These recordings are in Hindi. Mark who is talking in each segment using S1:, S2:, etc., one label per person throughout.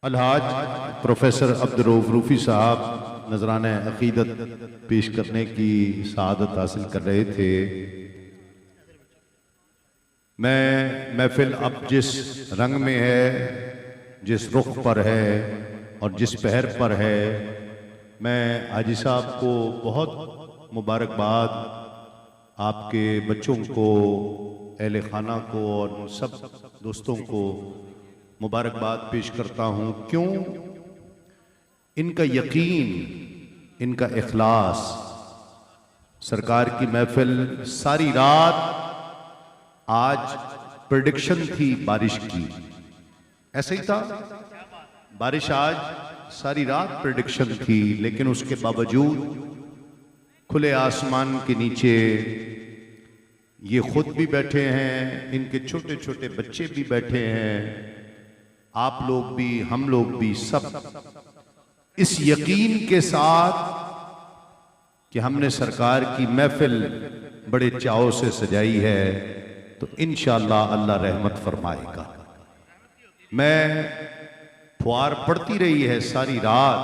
S1: अलहाज प्रोफेसर अब्दुर्रऊफ रूफ़ी साहब नजराना अक़ीदत पेश करने की सआदत हासिल कर रहे थे। मैं महफिल अब जिस रंग में है, जिस रुख पर है और जिस पहर पर है, मैं हाजी साहब को बहुत मुबारकबाद, आपके बच्चों को, अहले खाना को और सब दोस्तों को मुबारकबाद पेश करता हूँ। क्यों? इनका यकीन, इनका इखलास। सरकार की महफिल सारी रात, आज प्रेडिक्शन थी बारिश की, ऐसा ही था, बारिश आज सारी रात प्रेडिक्शन थी, लेकिन उसके बावजूद खुले आसमान के नीचे ये खुद भी बैठे हैं, इनके छोटे छोटे बच्चे भी बैठे हैं, आप लोग भी, हम लोग भी, सब इस यकीन के साथ कि हमने सरकार की महफिल बड़े चाव से सजाई है, तो इंशाअल्लाह अल्लाह रहमत फरमाएगा। मैं फुहार पड़ती रही है सारी रात,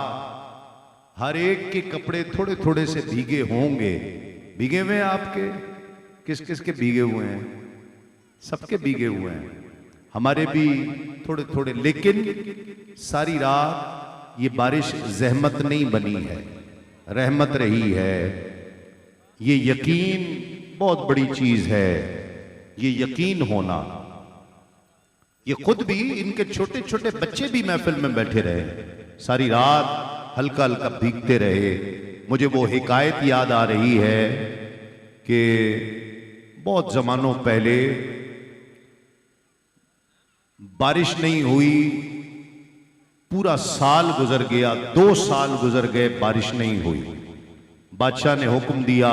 S1: हर एक के कपड़े थोड़े थोड़े से भीगे होंगे। भीगे हुए हैं आपके? किस किस के भीगे हुए हैं? सबके भीगे हुए हैं, हमारे भी थोड़े थोड़े, लेकिन सारी रात ये बारिश जहमत नहीं बनी है, रहमत रही है। ये यकीन बहुत बड़ी चीज है, ये यकीन होना। ये खुद भी, इनके छोटे छोटे बच्चे भी महफिल में बैठे रहे, सारी रात हल्का हल्का भीगते रहे। मुझे वो हिकायत याद आ रही है कि बहुत जमानों पहले बारिश नहीं हुई, पूरा साल गुजर गया, 2 साल गुजर गए, बारिश नहीं हुई। बादशाह ने हुक्म दिया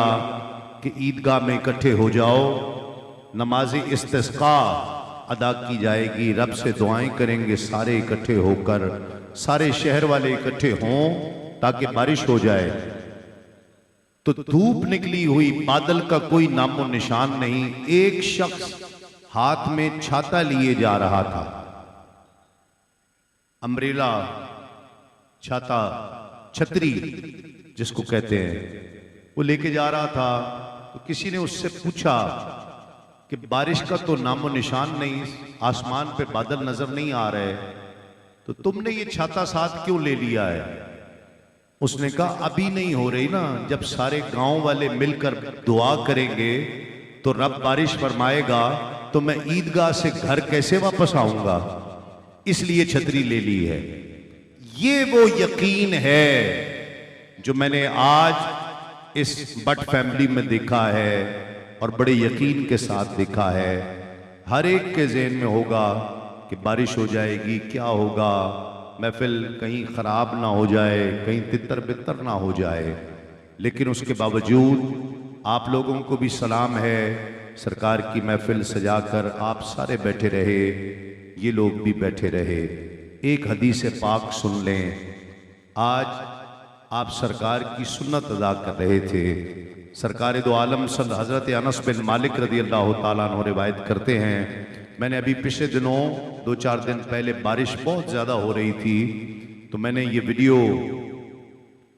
S1: कि ईदगाह में इकट्ठे हो जाओ, नमाज इस्तिस्का अदा की जाएगी, रब से दुआएं करेंगे सारे इकट्ठे होकर, सारे शहर वाले इकट्ठे हों ताकि बारिश हो जाए। तो धूप निकली हुई, बादल का कोई नामो निशान नहीं। एक शख्स हाथ में छाता लिए जा रहा था, अम्ब्रेला, छाता, छतरी जिसको कहते हैं, वो लेके जा रहा था। तो किसी ने उससे पूछा कि बारिश का तो नामो निशान नहीं, आसमान पे बादल नजर नहीं आ रहे, तो तुमने ये छाता साथ क्यों ले लिया है? उसने कहा अभी नहीं हो रही ना, जब सारे गांव वाले मिलकर दुआ करेंगे तो रब बारिश फरमाएगा, तो मैं ईदगाह से घर कैसे वापस आऊंगा, इसलिए छतरी ले ली है। ये वो यकीन है जो मैंने आज इस बट फैमिली में देखा है और बड़े यकीन के साथ देखा है। हर एक के ज़हन में होगा कि बारिश हो जाएगी, क्या होगा, महफिल कहीं ख़राब ना हो जाए, कहीं तितर बितर ना हो जाए। लेकिन उसके बावजूद आप लोगों को भी सलाम है, सरकार की महफिल सजाकर आप सारे बैठे रहे, ये लोग भी बैठे रहे। एक हदीस पाक सुन लें। आज आप सरकार की सुन्नत अदा कर रहे थे। सरकार दो आलम सद हज़रत अनस बिन मालिक रज़ी अल्लाह ताला अन्हु रिवायत करते हैं, मैंने अभी पिछले दिनों 2-4 दिन पहले, बारिश बहुत ज़्यादा हो रही थी, तो मैंने ये वीडियो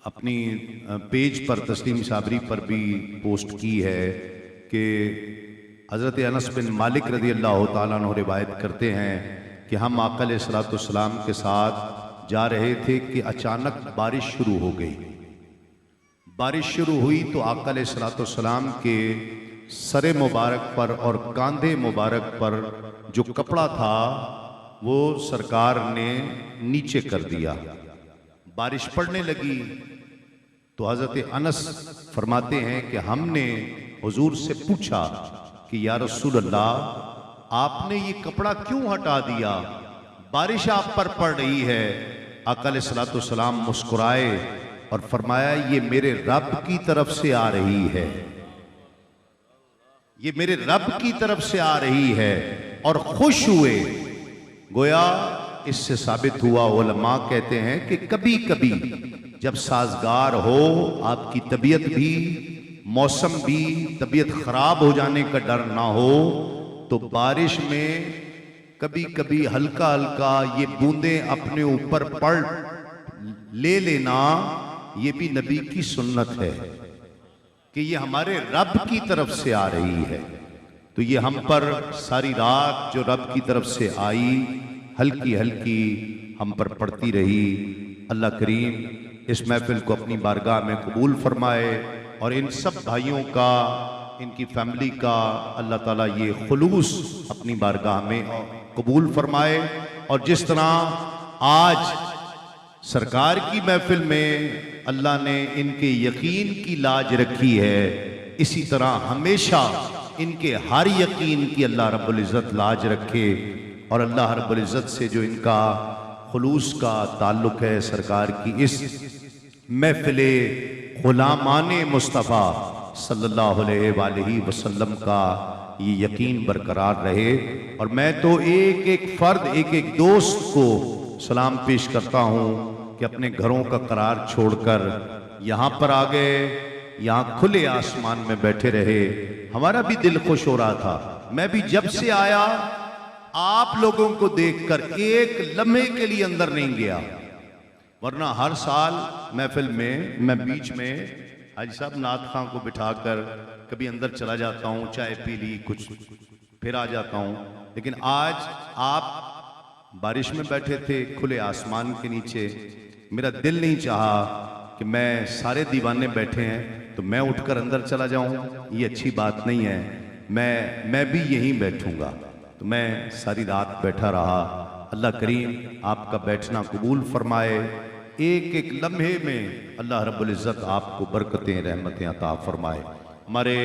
S1: अपनी पेज पर, तस्लीम साबरी पर भी पोस्ट की है कि हज़रत अनस बिन मालिक रज़ी अल्लाह ताला अन्हु रिवायत करते हैं कि हम आका अलैहिस्सलाम के साथ जा रहे थे कि अचानक बारिश शुरू हो गई। बारिश शुरू हुई तो आका अलैहिस्सलाम के सरे मुबारक पर और कांधे मुबारक पर जो कपड़ा था वो सरकार ने नीचे कर दिया। बारिश पड़ने लगी तो हज़रत अनस फरमाते हैं कि हमने हुजूर से पूछा कि या रसूल अल्लाह, आपने ये कपड़ा क्यों हटा दिया, बारिश आप पर पड़ रही है। आका अलैहिस्सलाम मुस्कुराए और फरमाया, ये मेरे रब की तरफ से आ रही है, ये मेरे रब की तरफ से आ रही है, और खुश हुए। गोया इससे साबित हुआ, उलमा कहते हैं कि कभी कभी जब साजगार हो, आपकी तबीयत भी, मौसम भी, तबीयत खराब हो जाने का डर ना हो, तो बारिश में कभी कभी हल्का हल्का ये बूंदें अपने ऊपर पड़ ले लेना, ये भी नबी की सुन्नत है कि ये हमारे रब की तरफ से आ रही है। तो ये हम पर सारी रात जो रब की तरफ से आई हल्की हल्की हम पर पड़ती रही। अल्लाह करीम इस महफिल को अपनी बारगाह में कबूल फरमाए और इन सब भाइयों का, इनकी फैमिली का अल्लाह ताला ये खुलूस अपनी बारगाह में कबूल फरमाए। और जिस तरह आज सरकार की महफिल में अल्लाह ने इनके यकीन की लाज रखी है, इसी तरह हमेशा इनके हर यकीन की अल्लाह रब्बुल इज़्ज़त लाज रखे। और अल्लाह रब्बुल इज़्ज़त से जो इनका खुलूस का ताल्लुक है, सरकार की इस महफिले गुलामाने मुस्तफ़ा सल्लल्लाहु अलैहि वसल्लम का ये यकीन बरकरार रहे। और मैं तो एक एक फर्द, एक एक दोस्त को सलाम पेश करता हूँ कि अपने घरों का करार छोड़कर यहाँ पर आ गए, यहाँ खुले आसमान में बैठे रहे। हमारा भी दिल खुश हो रहा था। मैं भी जब से आया आप लोगों को देखकर एक लम्हे के लिए अंदर नहीं गया, वरना हर साल महफिल में मैं बीच में हाजी साहब नाथ खां को बिठाकर कभी अंदर चला जाता हूँ, चाय पी ली, कुछ फिर आ जाता हूँ। लेकिन आज आप बारिश में बैठे थे खुले आसमान के नीचे, मेरा दिल नहीं चाहा कि मैं सारे दीवाने बैठे हैं तो मैं उठकर अंदर चला जाऊं, ये अच्छी बात नहीं है। मैं भी यहीं बैठूंगा। तो मैं सारी रात बैठा रहा। अल्लाह करीम आपका बैठना कबूल फरमाए। एक एक लम्हे में अल्लाह रब्बुल इज़्ज़त आपको बरकतें रहमतें अता फरमाए। हमारे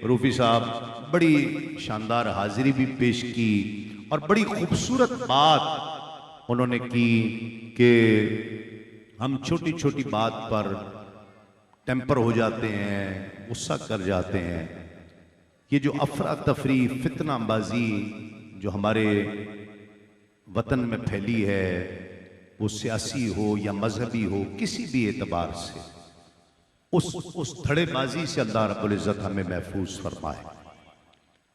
S1: रूफी साहब बड़ी शानदार हाजिरी भी पेश की और बड़ी खूबसूरत बात उन्होंने की कि हम छोटी छोटी बात पर टेम्पर हो जाते हैं, गुस्सा कर जाते हैं। ये जो अफरा तफरी फितनाबाजी जो हमारे वतन में फैली है, वो सियासी हो या मजहबी हो, किसी भी एतबार से उस धड़ेबाजी से अल्लाह रब्बुल इज़्ज़त हमें महफूज फरमाए।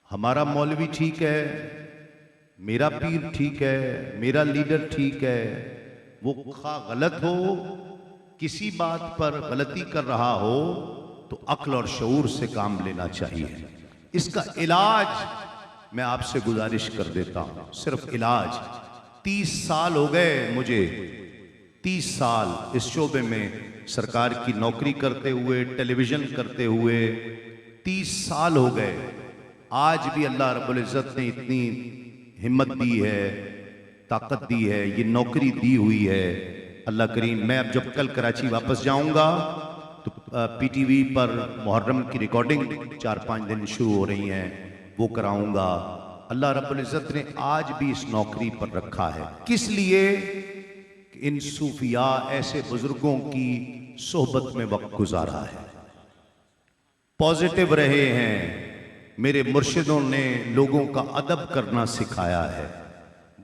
S1: हमारा मौलवी ठीक है, मेरा पीर ठीक है, मेरा लीडर ठीक है, वो खा गलत हो, किसी बात पर गलती कर रहा हो तो अक्ल और शऊर से काम लेना चाहिए। इसका इलाज मैं आपसे गुजारिश कर देता हूं, सिर्फ इलाज। 30 साल हो गए मुझे, 30 साल इस शोबे में सरकार की नौकरी करते हुए, टेलीविजन करते हुए 30 साल हो गए। आज भी अल्लाह रब्बुल इज़्ज़त ने इतनी हिम्मत दी है, ताकत दी है, ये नौकरी दी हुई है। अल्लाह करीम, मैं अब जब कल कराची वापस जाऊंगा तो पीटीवी पर मुहर्रम की रिकॉर्डिंग 4-5 दिन शुरू हो रही हैं, वो कराऊंगा। अल्लाह रब्बुल इज़्ज़त ने आज भी इस नौकरी पर रखा है, किस लिए? इन सूफिया ऐसे बुजुर्गों की सोहबत में वक्त गुजारा है, पॉजिटिव रहे हैं। मेरे मुर्शिदों ने लोगों का अदब करना सिखाया है,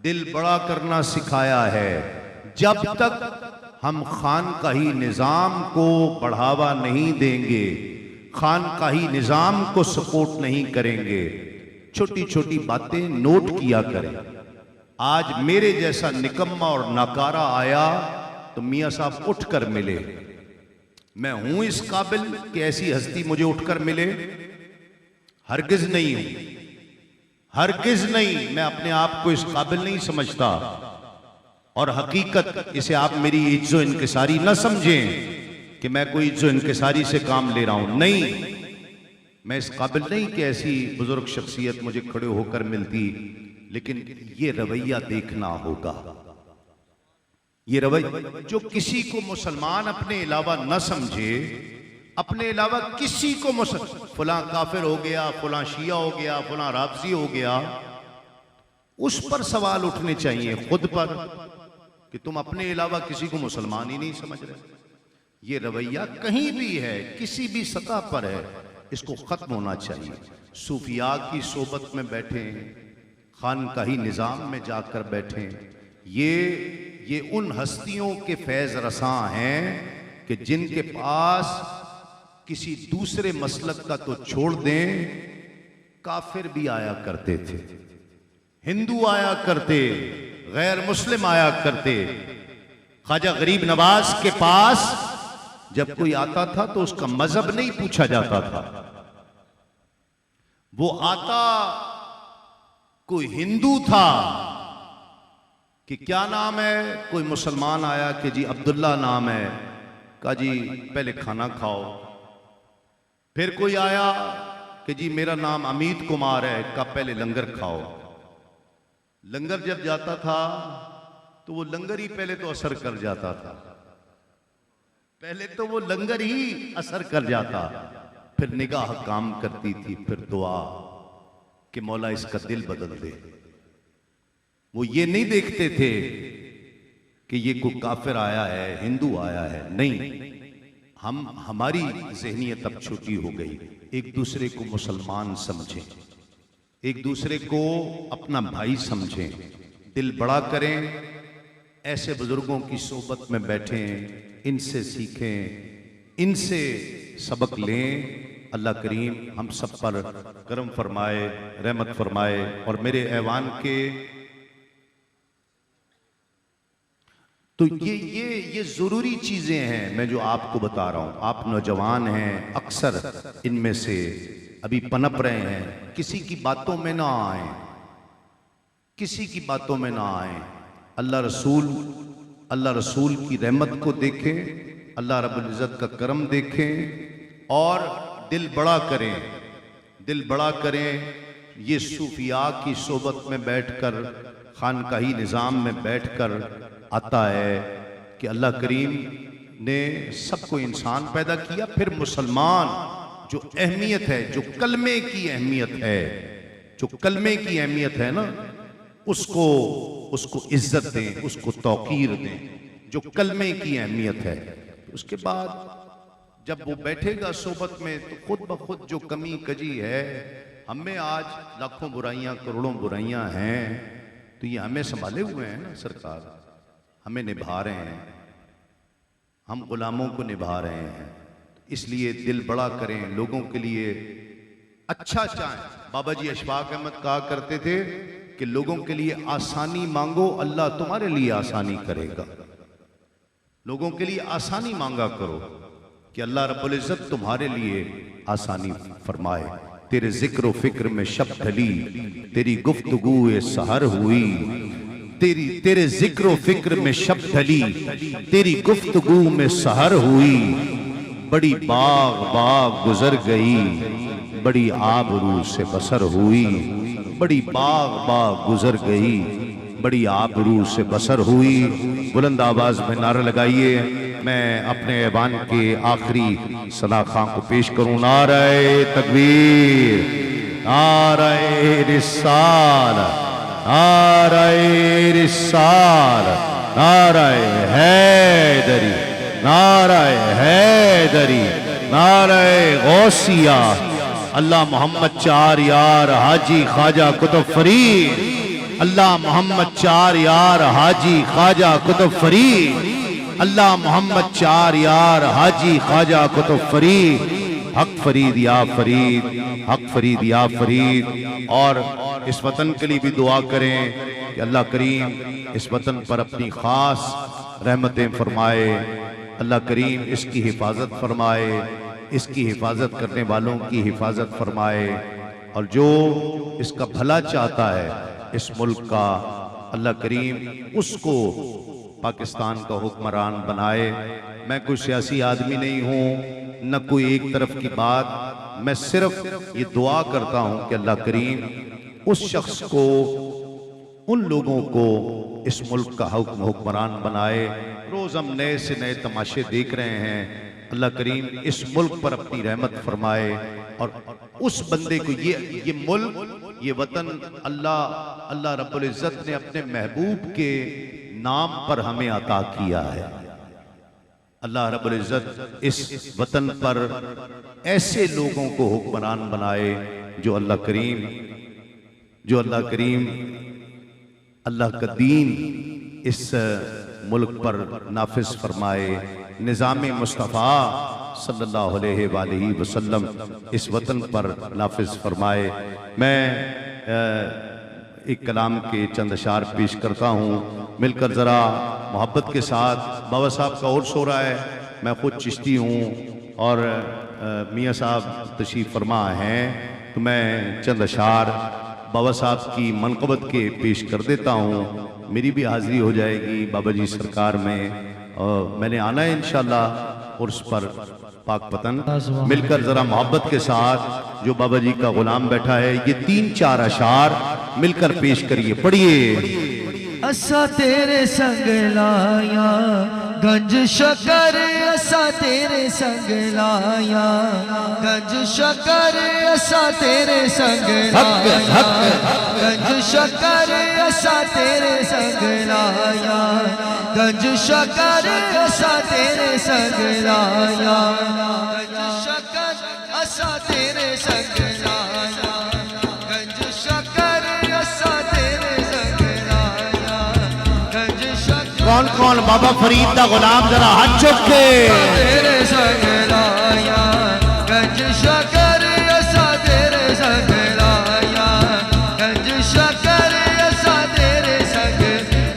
S1: दिल बड़ा करना सिखाया है। जब तक हम खानकाही निज़ाम को बढ़ावा नहीं देंगे, खानकाही निज़ाम को सपोर्ट नहीं करेंगे, छोटी छोटी बातें नोट किया करें। आज मेरे जैसा निकम्मा और नाकारा आया तो मियाँ साहब उठकर मिले। मैं हूं इस काबिल कि ऐसी हस्ती मुझे उठकर मिले? हरगिज नहीं हूं, हरगिज नहीं। मैं अपने आप को इस काबिल नहीं समझता। और हकीकत, इसे आप मेरी इज्जो इनकिसारी न समझें कि मैं कोई इज्जो इनकिसारी से काम ले रहा हूं, नहीं। मैं इस काबिल नहीं कि ऐसी बुजुर्ग शख्सियत मुझे खड़े होकर मिलती, लेकिन ये रवैया देखना होगा। ये रवैया जो किसी को मुसलमान अपने अलावा न समझे, अपने अलावा किसी को फलां काफिर हो गया, फलां शिया हो गया, फलां राफजी हो गया, उस पर सवाल उठने चाहिए खुद पर कि तुम अपने अलावा किसी को मुसलमान ही नहीं समझ रहे। ये रवैया कहीं भी है, किसी भी सतह पर है, इसको खत्म होना चाहिए। सूफिया की सोबत में बैठे, खानकाही निज़ाम में जाकर बैठे, ये उन हस्तियों के फैज़ रसां हैं कि जिनके पास किसी दूसरे मसलक का तो छोड़ दें, काफिर भी आया करते थे। हिंदू आया करते, गैर मुस्लिम आया करते। ख्वाजा गरीब नवाज के पास जब कोई आता था तो उसका मजहब नहीं पूछा जाता था, वो आता कोई हिंदू था कि क्या नाम है, कोई मुसलमान आया कि जी अब्दुल्ला नाम है, कहा जी पहले खाना खाओ। फिर कोई आया कि जी मेरा नाम अमित कुमार है, कहा पहले लंगर खाओ। लंगर जब जाता था तो वो लंगर ही पहले तो असर कर जाता था, पहले तो वो लंगर ही असर कर जाता, फिर निगाह काम करती थी, फिर दुआ कि मौला इसका दिल बदल दे। वो ये नहीं देखते थे कि ये कोई काफिर आया है, हिंदू आया है, नहीं। हमारी ज़हनियत अब छोटी हो गई। एक दूसरे को मुसलमान समझें, एक दूसरे को अपना भाई समझें, दिल बड़ा करें, ऐसे बुजुर्गों की सोबत में बैठें, इनसे सीखें, इनसे सबक लें। अल्लाह करीम हम सब पर करम फरमाए, रहमत फरमाए। और मेरे ऐवान के तो ये जरूरी चीजें हैं मैं जो आपको बता रहा हूं। आप नौजवान हैं, अक्सर इनमें से अभी पनप रहे हैं, किसी की बातों में ना आए, किसी की बातों में ना आए। अल्लाह रसूल की रहमत को देखें, अल्लाह रब्बुल इज़्ज़त का करम देखें और दिल बड़ा करें, दिल बड़ा करें। ये सूफिया की सोबत में बैठकर, खानकाही निज़ाम में बैठकर आता है कि अल्लाह करीम ने सबको इंसान पैदा किया, फिर मुसलमान जो अहमियत है, जो कलमे की अहमियत है, जो कलमे की अहमियत है ना, उसको इज्जत दें, उसको तौकीर दें, जो कलमे की अहमियत है। उसके बाद जब वो बैठेगा सोबत में तो खुद ब खुद जो कमी कजी है, हमें आज लाखों बुराइयां, करोड़ों बुराइयां हैं, तो ये हमें संभाले हुए हैं ना सरकार, हमें निभा रहे हैं, हम गुलामों को निभा रहे हैं। इसलिए दिल बड़ा करें, लोगों के लिए अच्छा चाहें। बाबा जी अशफाक अहमद कहा करते थे कि लोगों के लिए आसानी मांगो, अल्लाह तुम्हारे लिए आसानी करेगा। लोगों के लिए आसानी मांगा करो कि अल्लाह रब्बुल इज़्ज़त तुम्हारे लिए आसानी फरमाए। तेरे जिक्र फिक्र में शब ढली, तेरी गुफ्तगू सहर हुई, तेरे जिक्र फिक्र में शब ढली, तेरी गुफ्तगू में सहर हुई। बड़ी बाग बाग गुजर गई, बड़ी आबरू से बसर हुई। बड़ी बाग बाग गुजर गई, बड़ी आबरू से बसर हुई। बुलंद आवाज में नारा लगाइए। मैं अपने ऐवान के आखिरी सलाखा को पेश करूं। नारे तकबीर, नारे रिसाल, नारे रिसाल, नारे हैदरी, नारे हैदरी, नारे गौसिया। अल्लाह मोहम्मद चार यार हाजी ख्वाजा कुतुब फरीद, अल्लाह मोहम्मद चार यार हाजी ख्वाजा कुतुब फरीद, अल्लाह मोहम्मद चार यार हाजी ख्वाजा कुतुब फरीद। हक फरीद या फरीद, हक फरीद या फरीद। और इस वतन के लिए भी दुआ करें कि अल्लाह करीम इस वतन पर अपनी खास रहमतें फरमाए, अल्लाह करीम इसकी हिफाजत फरमाए, इसकी हिफाजत करने वालों की हिफाजत फरमाए। और जो इसका भला चाहता है इस मुल्क का, अल्लाह करीम उसको पाकिस्तान का हुक्मरान बनाए। मैं कोई सियासी आदमी नहीं हूँ, न कोई एक तरफ की बात। मैं सिर्फ ये दुआ करता हूँ कि अल्लाह करीम उस शख्स को, उन लोगों को इस मुल्क का हुक्मरान बनाए। रोज हम नए से नए तमाशे देख रहे हैं। अल्लाह करीम इस मुल्क पर अपनी रहमत फरमाए और उस बंदे को, ये मुल्क, ये वतन अल्लाह रब्बुल इज़्ज़त ने अपने महबूब के नाम पर हमें अता किया है। अल्लाह रब्बुल इज़्ज़त इस वतन पर ऐसे लोगों को हुक्मरान बनाए जो अल्लाह करीम अल्लाह का दीन इस मुल्क पर नाफिज फरमाए। निज़ाम मुस्तफ़ा सल्लल्लाहु अलैहि वसल्लम इस वतन पर नाफिज फरमाए। मैं एक कलाम के चंद अशार पेश करता हूँ। मिलकर ज़रा मोहब्बत के साथ। बाबा साहब का और सो रहा है, मैं खुद चिश्ती हूँ और मियाँ साहब तशरीफ़ फरमा हैं, तो मैं चंद अशार बाबा साहब की मनक़बत के पेश कर देता हूँ। मेरी भी हाज़िरी हो जाएगी बाबा जी सरकार में, और मैंने आना है इंशाअल्लाह उर्स पर पाक पतन। मिलकर ज़रा मोहब्बत के साथ जो बाबा जी का गुलाम बैठा है, ये 3-4 अशार मिलकर पेश करिए, पढ़िए।
S2: असा तेरे संग लाया गंज शकर, असा तेरे संग लाया गंज शकर, असा तेरे संग लाया गंज शकर, असा तेरे संग लाया गंज शकर, असा तेरे संग लाया गंज शकर, असा तेरे संग लाया गंज शकर, असा तेरे संग लाया गंज शकर।
S1: कौन कौन बाबा फरीद दा गुलाम जरा हाथ चुक के।
S2: तेरे संग लाया गंज शकर, असा तेरे संग लाया गंज शकर, असा तेरे संग,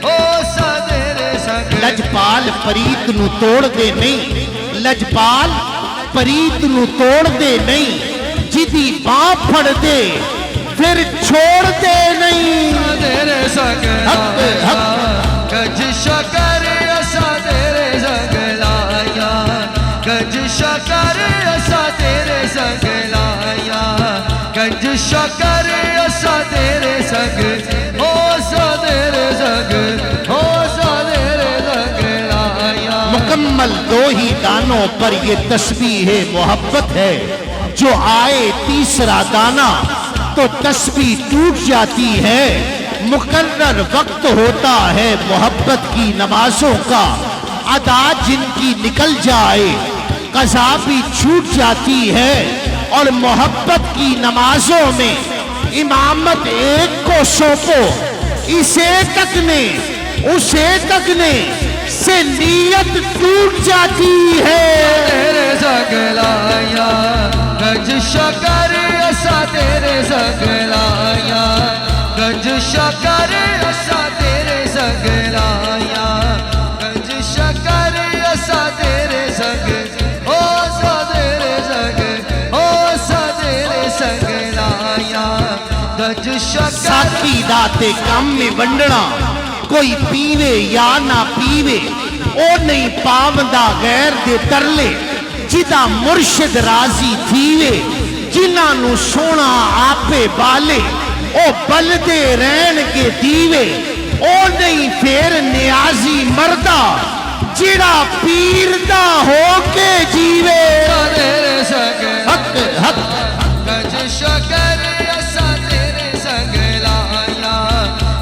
S2: ओ सा तेरे संग।
S1: लजपाल फरीद नू तोड़ दे नहीं, लजपाल फरीद नू तोड़ दे नहीं, जिदी बाँ फड़ दे फिर छोड़ दे नहीं।
S2: तेरे संग लाया गंज शकर, असा तेरे संग लाया गंज शकर, असा तेरे संग लाया गंज शकर, असा तेरे संग, ओ सा तेरे संग, ओ सा तेरे संग लाया।
S1: मुकम्मल 2 ही दानों पर ये तस्बीह है मोहब्बत है, जो आए तीसरा दाना तो तस्बीह टूट जाती है। मुकर्रर वक्त होता है मोहब्बत की नमाजों का, अदा जिनकी निकल जाए कज़ा भी छूट जाती है। और मोहब्बत की नमाजों में इमामत एक को सौंपो, इसे तकने उसे तकने से नीयत टूट जाती है।
S2: तेरे संग लाया गंज शकर, असा तेरे संग लाया गंज शकर, असा तेरे संग लाया गंज शकर, असा तेरे संग, ओ सा तेरे संग, ओ सा तेरे संग लाया गंज शकर।
S1: साथी दाते काम में वंडना, कोई पीवे या ना पीवे ओ नहीं पावंदा गैर दे तरले, जिदा मुर्शिद राजी थीवे, जिन्हां नू सोना आपे बाले ओ बलदे रहन के दीवे। ओ नहीं फेर नियाजी मरदा, जिड़ा पीर दा हो के जीवे।
S2: तेरे संग
S1: हक हक
S2: गंज शकर, असा तेरे संग लाया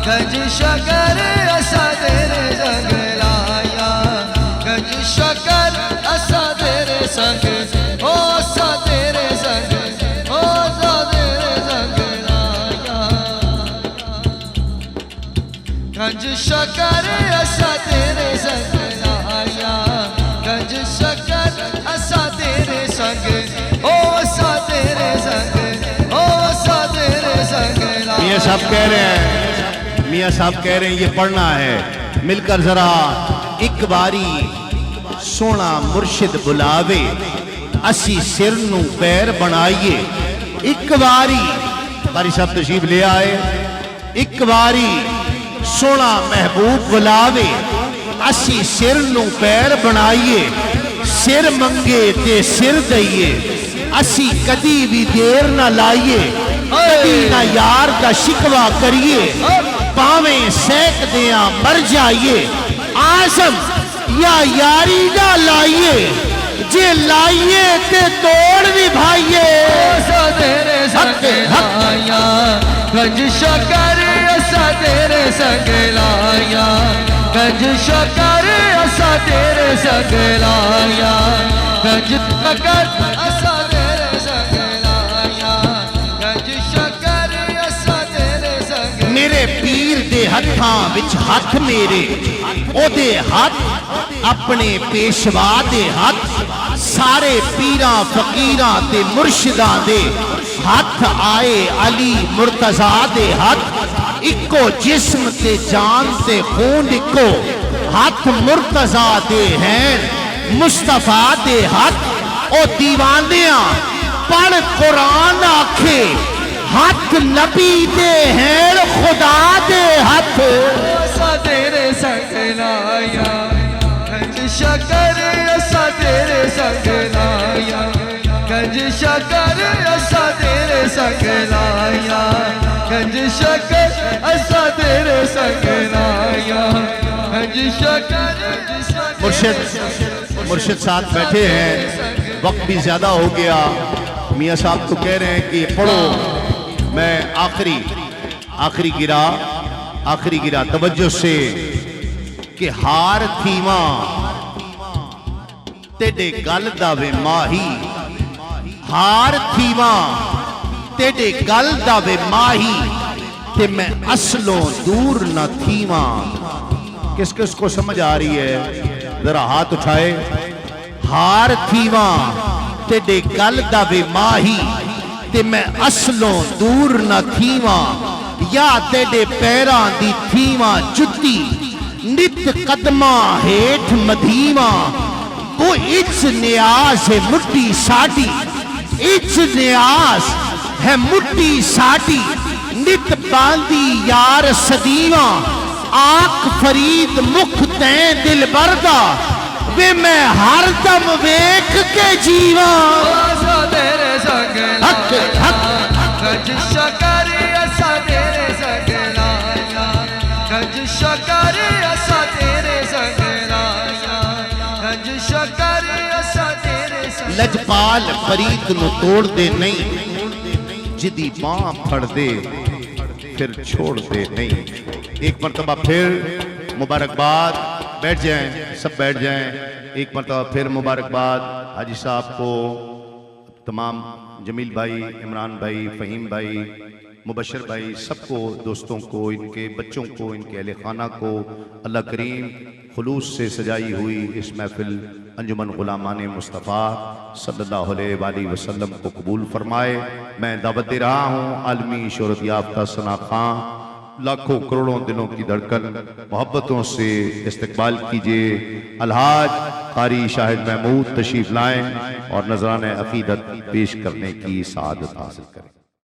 S2: गंज शकर, असा तेरे संग लाया गंज शकर, असा तेरे संग, ओ सा तेरे संग, ओ सा तेरे संग लाया गंज शकर, असा तेरे संग लाया गंज शकर, असा तेरे संग, ओ सा तेरे संग, ओ सा तेरे संग लाया।
S1: मियाँ साहब कह रहे हैं, मियाँ साहब कह रहे हैं ये पढ़ना है। मिलकर जरा एक बारी सोना मुर्शिद बुलावे, असी सिर नू पैर बनाइए। एक बारी बारी साहब तशरीफ ले आए। एक बारी सोना महबूब बुलावे, असी सिर नू पैर बनाइए। सिर मंगे ते सिर दईए, असी कदी भी देर ना लाइए। कदी ना यार का शिकवा करिए, पावे सैक दिया मर जाइए। आजम या यारी ना लाइए, जे लाइए ते तोड़ भी भाइये।
S2: असा तेरे संग लाया गंज शकर, असा तेरे संग लाया गंज शकर, असा तेरे संग लाया गंज शकर, असा तेरे संग लाया गंज शकर, असा तेरे संग।
S1: मेरे पीर दे हत्थां विच हथ मेरे, ओदे हथ अपने पेशवा दे हथ, सारे पीरां फकीरां ते मुर्शिदां दे हथ आए अली मुर्तजा दे हथ। इको जिस्म ते जान ते खून इको हाथ मुर्तजा दे हैं मुस्तफा दे हाथ ओ दीवानिया पढ़ कुरान आखे हाथ नबी दे हैं खुदा दे हाथ
S2: असा तेरे संग लाया गंज शकर असा तेरे संग लाया गंज शकर असा तेरे संग लाया गंज शकर असा तेरे संग लाया गंज शकर।
S1: मुर्शिद साथ बैठे हैं, वक्त भी ज्यादा हो गया। मियाँ साहब तो कह रहे हैं कि पढ़ो, मैं आखिरी गिरा तवज्जो से कि हार थीवा तेरे गल दावे माही हार थीवा तेरे गल दावे माही ते मैं असलों दूर न थीवा। किस किस को समझ आ रही है जरा हाथ उठाए। हार थीवा तेरे गल दावे माही ते मैं असलों दूर न थीवा या तेरे पैरां दी थीवा जुत्ती नित कदमा हेठ मधीवा। वो इच न्यास है मुट्ठी साडी इच न्यास है मुट्ठी साडी नित बांधी यार सदीवा। आख फरीद मुख तैं दिल बरदा वे मैं हर दम वेख के जीवा।
S2: असा तेरे संग लाया गंज शकर असा तेरे संग लाया गंज शकर असा तेरे संग लाया गंज शकर असा तेरे संग।
S1: लजपाल फरीद नु तोड़ दे नहीं जिदी बां फड़ दे फिर छोड़ दे नहीं। एक मरतबा फिर मुबारकबाद, बैठ जाएं, सब बैठ जाएं। एक मरतबा फिर मुबारकबाद हाजी साहब को, तमाम जमील भाई, इमरान भाई, फ़हीम भाई, मुबशर भाई, सबको, दोस्तों को, इनके बच्चों को, इनके अहले खाना को अल्लाह करीम खुलूस से सजाई हुई इस महफिल अंजुमन गुलामान मुस्तफ़ा सल्लल्लाहु अलैहि वसल्लम को कबूल फरमाए। मैं दावत दे रहा हूँ आलमी शोहरत याफ्ता सना खां, लाखों करोड़ों दिलों की धड़कन मोहब्बतों से इस्तकबाल कीजिए। अलहाज कारी शाहिद महमूद तशरीफ लाएं और नजराने अकीदत पेश करने की सआदत हासिल करें।